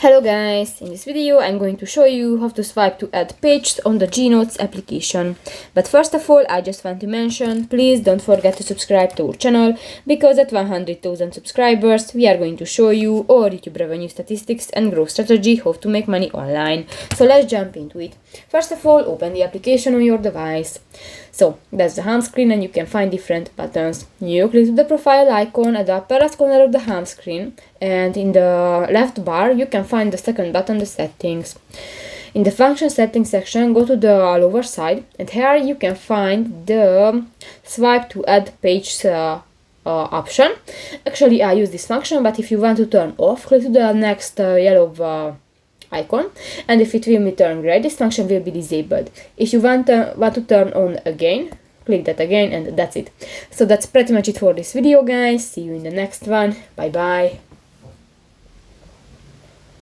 Hello guys, in this video I'm going to show you how to swipe to add pages on the Jnotes application. But first of all, I just want to mention, please don't forget to subscribe to our channel, because at 100,000 subscribers we are going to show you our YouTube revenue statistics and growth strategy, how to make money online. So let's jump into it. First of all, open the application on your device. So that's the home screen and you can find different buttons. You click to the profile icon at the upper left corner of the home screen, and in the left bar you can find the second button, the settings. In the function settings section, go to the lower side, and here you can find the swipe to add page option. Actually, I use this function, but if you want to turn off, click to the next yellow icon, and if it will be turned gray, this function will be disabled. If you want to turn on again, click that again, and that's it. So that's pretty much it for this video, guys. See you in the next one. Bye bye.